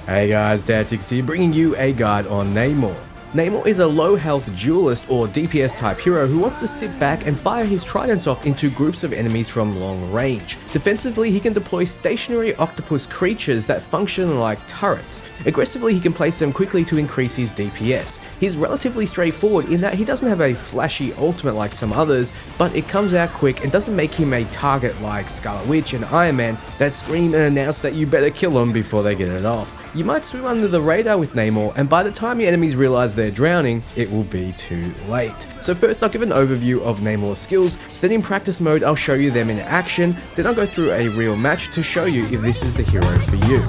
Hey guys, Datix here, bringing you a guide on Namor. Namor is a low health duelist or DPS type hero who wants to sit back and fire his tridents off into groups of enemies from long range. Defensively, he can deploy stationary octopus creatures that function like turrets. Aggressively, he can place them quickly to increase his DPS. He's relatively straightforward in that he doesn't have a flashy ultimate like some others, but it comes out quick and doesn't make him a target like Scarlet Witch and Iron Man that scream and announce that you better kill them before they get it off. You might swim under the radar with Namor, and by the time your enemies realize they're drowning, it will be too late. So first I'll give an overview of Namor's skills, then in practice mode I'll show you them in action, then I'll go through a real match to show you if this is the hero for you.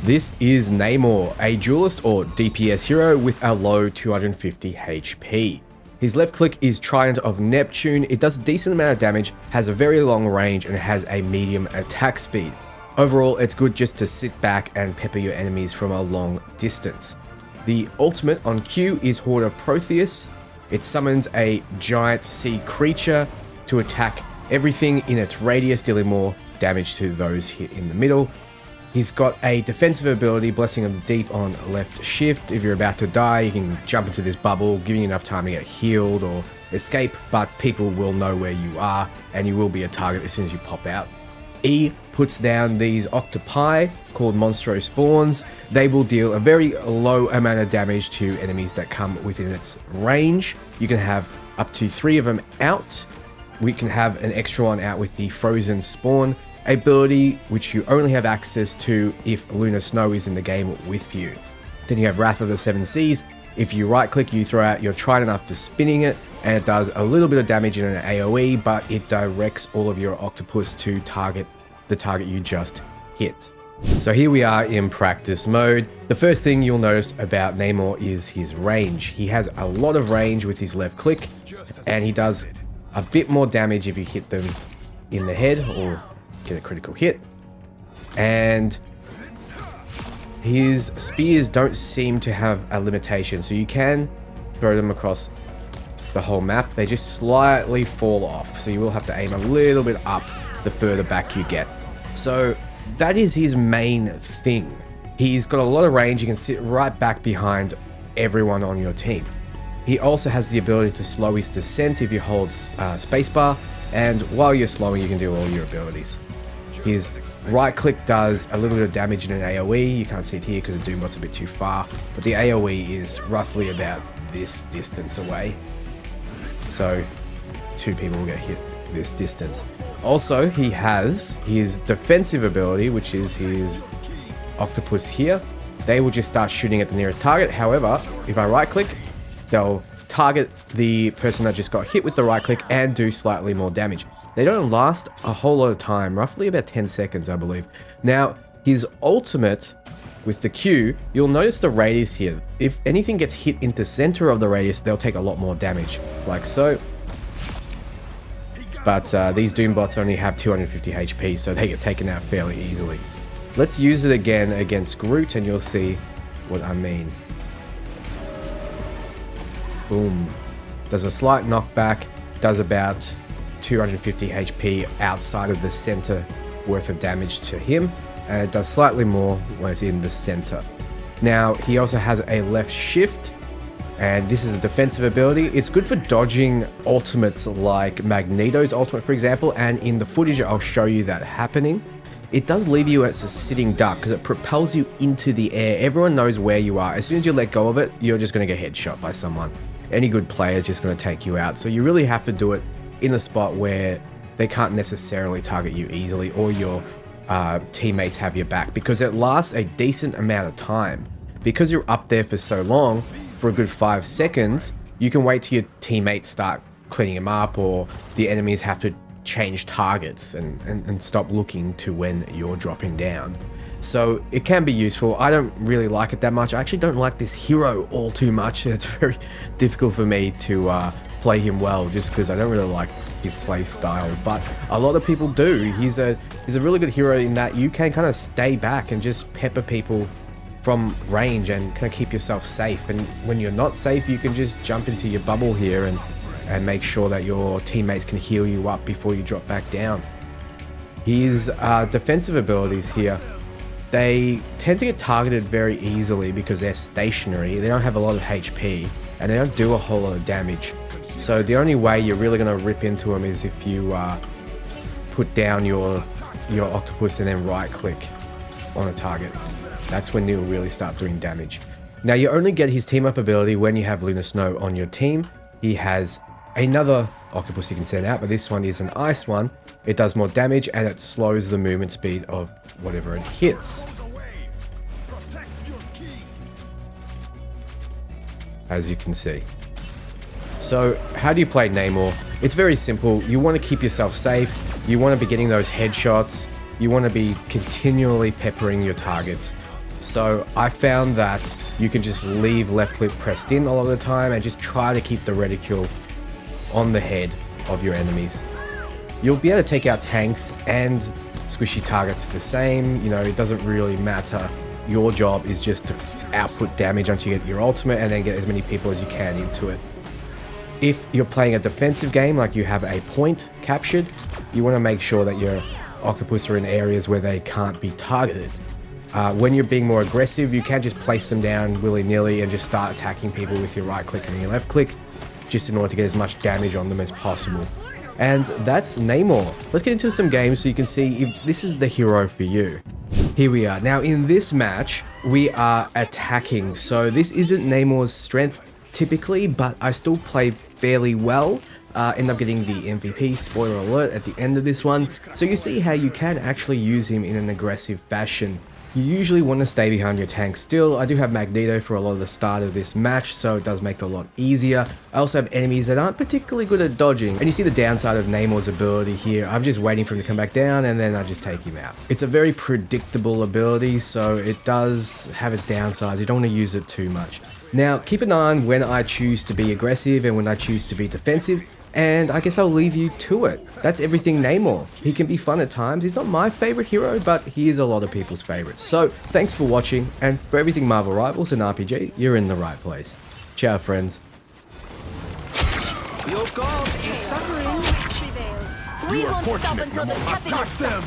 This is Namor, a duelist or DPS hero with a low 250 HP. His left click is Trident of Neptune. It does a decent amount of damage, has a very long range, and has a medium attack speed. Overall, it's good just to sit back and pepper your enemies from a long distance. The ultimate on Q is Horde of Protheus. It summons a giant sea creature to attack everything in its radius, dealing more damage to those hit in the middle. He's got a defensive ability, Blessing of the Deep on left shift. If you're about to die, you can jump into this bubble, giving you enough time to get healed or escape, but people will know where you are and you will be a target as soon as you pop out. E puts down these octopi called Monstro Spawns. They will deal a very low amount of damage to enemies that come within its range. You can have up to 3 of them out. We can have an extra one out with the Frozen Spawn ability, which you only have access to if Lunar Snow is in the game with you. Then you have Wrath of the Seven Seas. If you right click, you throw out your trident after spinning it, and it does a little bit of damage in an AoE, but it directs all of your octopus to target the target you just hit. So here we are in practice mode. The first thing you'll notice about Namor is his range. He has a lot of range with his left click, and he does a bit more damage if you hit them in the head or get a critical hit. And his spears don't seem to have a limitation, so you can throw them across the whole map. They just slightly fall off, so you will have to aim a little bit up the further back you get. So that is his main thing. He's got a lot of range. You can sit right back behind everyone on your team. He also has the ability to slow his descent if you hold spacebar, and while you're slowing you can do all your abilities. His right click does a little bit of damage in an AoE. You can't see it here because the Doombot's a bit too far, but the AoE is roughly about this distance away. So 2 people will get hit this distance. Also, he has his defensive ability, which is his octopus here. They will just start shooting at the nearest target. However, if I right click, they'll target the person that just got hit with the right click and do slightly more damage. They don't last a whole lot of time, roughly about 10 seconds, I believe. Now, his ultimate with the Q, you'll notice the radius here. If anything gets hit into center of the radius, they'll take a lot more damage, like so. But these Doombots only have 250 HP, so they get taken out fairly easily. Let's use it again against Groot and you'll see what I mean. Boom. Does a slight knockback, does about 250 HP outside of the center worth of damage to him, and it does slightly more when it's in the center. Now, he also has a left shift, and this is a defensive ability. It's good for dodging ultimates like Magneto's ultimate, for example, and in the footage I'll show you that happening. It does leave you as a sitting duck because it propels you into the air. Everyone knows where you are. As soon as you let go of it, you're just going to get headshot by someone. Any good player is just going to take you out. So you really have to do it in a spot where they can't necessarily target you easily, or your teammates have your back, because it lasts a decent amount of time. Because you're up there for so long, for a good 5 seconds, you can wait till your teammates start cleaning them up, or the enemies have to change targets and stop looking to when you're dropping down. So it can be useful. I don't really like it that much. I actually don't like this hero all too much. It's very difficult for me to play him well, just because I don't really like his play style, but a lot of people do. He's a really good hero in that you can kind of stay back and just pepper people from range and kind of keep yourself safe. And when you're not safe, you can just jump into your bubble here and make sure that your teammates can heal you up before you drop back down. His defensive abilities here, they tend to get targeted very easily because they're stationary. They don't have a lot of HP and they don't do a whole lot of damage. So the only way you're really going to rip into them is if you put down your octopus and then right click on a target. That's when you'll really start doing damage. Now you only get his team up ability when you have Lunar Snow on your team. He has another octopus you can send out, but this one is an ice one. It does more damage and it slows the movement speed of whatever it hits. As you can see. So how do you play Namor? It's very simple. You want to keep yourself safe. You want to be getting those headshots. You want to be continually peppering your targets. So I found that you can just leave left click pressed in a lot of the time and just try to keep the reticule on the head of your enemies. You'll be able to take out tanks and squishy targets the same. You know, it doesn't really matter. Your job is just to output damage until you get your ultimate and then get as many people as you can into it. If you're playing a defensive game, like you have a point captured, you want to make sure that your octopus are in areas where they can't be targeted. When you're being more aggressive, you can just place them down willy-nilly and just start attacking people with your right click and your left click, just in order to get as much damage on them as possible. And that's Namor. Let's get into some games so you can see if this is the hero for you. Here we are. Now in this match, we are attacking. So this isn't Namor's strength typically, but I still play fairly well. End up getting the MVP, spoiler alert, at the end of this one. So you see how you can actually use him in an aggressive fashion. You usually want to stay behind your tank still. I do have Magneto for a lot of the start of this match, so it does make it a lot easier. I also have enemies that aren't particularly good at dodging. And you see the downside of Namor's ability here. I'm just waiting for him to come back down and then I just take him out. It's a very predictable ability, so it does have its downsides. You don't want to use it too much. Now, keep an eye on when I choose to be aggressive and when I choose to be defensive. And I guess I'll leave you to it. That's everything Namor. He can be fun at times. He's not my favorite hero, but he is a lot of people's favorites. So thanks for watching, and for everything Marvel Rivals and RPG, you're in the right place. Ciao, friends. Your god is suffering. We won't stop until the tapping is them.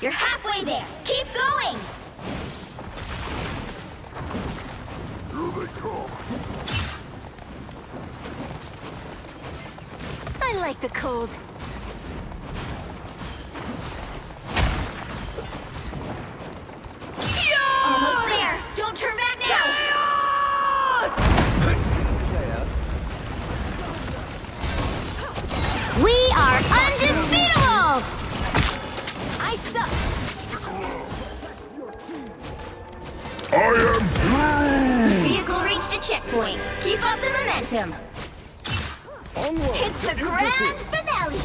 You're halfway there. Keep going. I like the cold. Almost there. Don't turn back now. We are undefeatable. I suck. Vehicle reached a checkpoint. Keep up the momentum. It's the grand finale.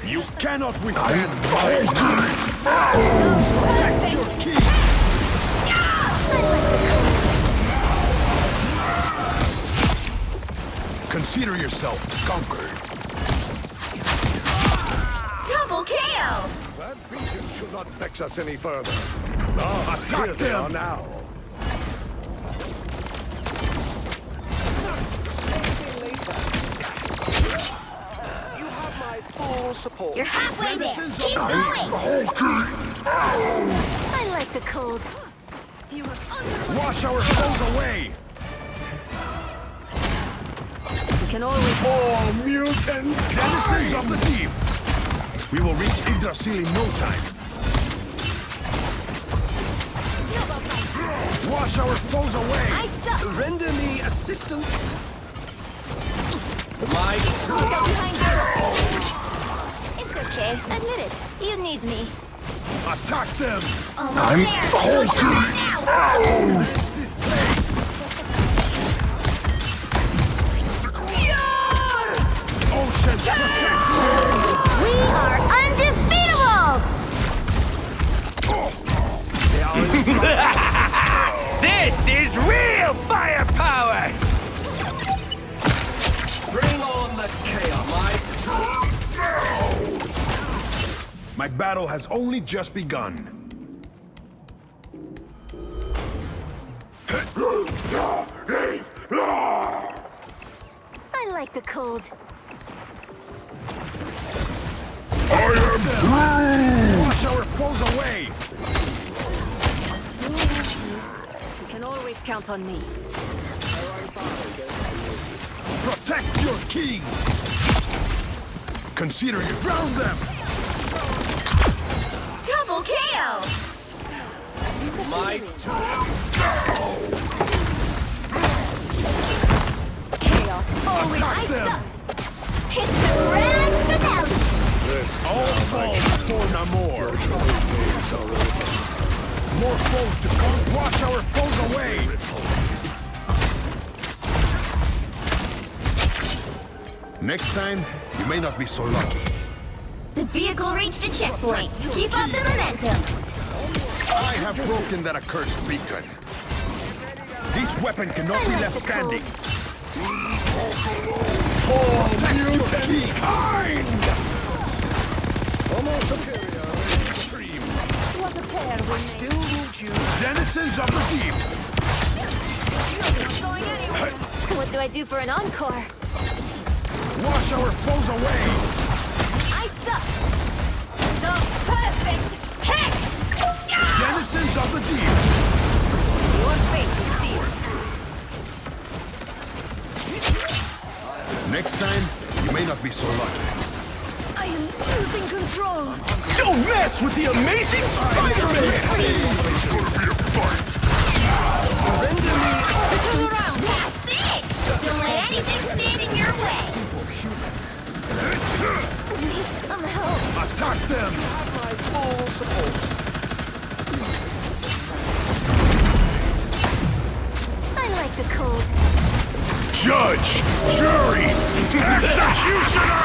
You cannot withstand Consider yourself conquered. Double KO. That beacon should not vex us any further. Attack them now. You have my full support. You're halfway there. Keep going. I like the cold. Wash our foes away. We can always. Oh, mutant denizens of the deep. We will reach Yggdrasil in no time. Wash our foes away. I suck. Render me assistance. Go behind you. It's okay. Admit it. You need me. Attack them. Almost there. Don't turn back now. This place. Ocean protect you. We are undefeatable. This is real firepower! Bring on the chaos. My battle has only just begun. I like the cold. Wash our foes away! You can always count on me. Protect your king! Consider you drown them! Double KO! My Chaos always. I them. suck! It's the grand finale! All fall before Namor! More foes to come! Wash our foes away! Next time, you may not be so lucky. The vehicle reached a checkpoint. Keep up the momentum. I have broken that accursed beacon. This weapon cannot be left standing. For mutant kind! Almost superior. Extreme. What a pair we Still won't you? Denizens of the deep. not going anywhere. What do I do for an encore? Wash our foes away. I suck! The perfect hex! Denizens of the deep. Your face is sealed. Next time, you may not be so lucky. I am losing control. Don't mess with the amazing Spider-Man! Turn around. That's it! Don't let anything stand in your way! Need some help. Attack them! I like the cold. Judge! Jury! Executioner!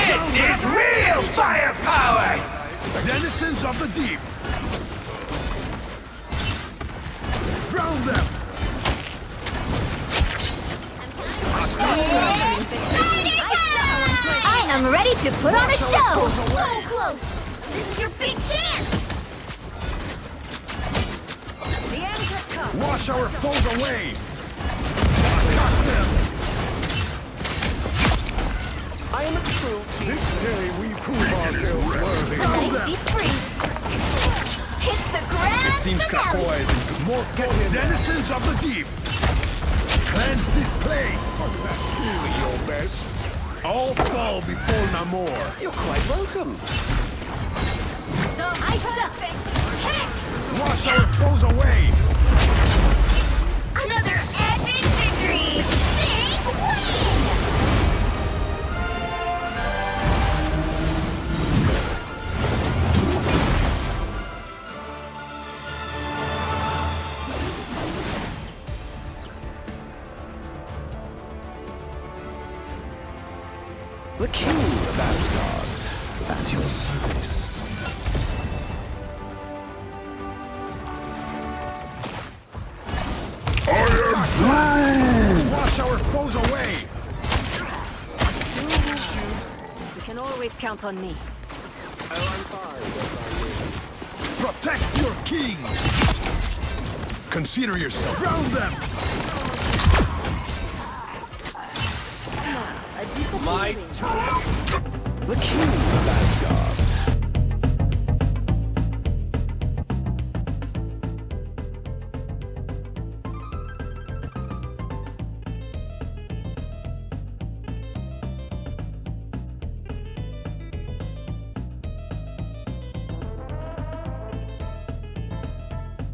This is real firepower! Denizens of the deep! Drown them! I am ready to put on a show! So close! This is your big chance! The end has come. Wash our foes away! Attack them! I am a true team. This day we prove ourselves worthy. Nice deep freeze. It's the grand finale! More foes! Denizens of the deep! Cleanse this place! Was that truly your best? All fall before Namor! You're quite welcome. The perfect hex! Wash our foes away! Another epic victory! Big win! The king of Asgard, at your service. Wash our foes away! You can always count on me. Protect your king! Consider yourself. Drown them! A disappearing. The king of Asgard,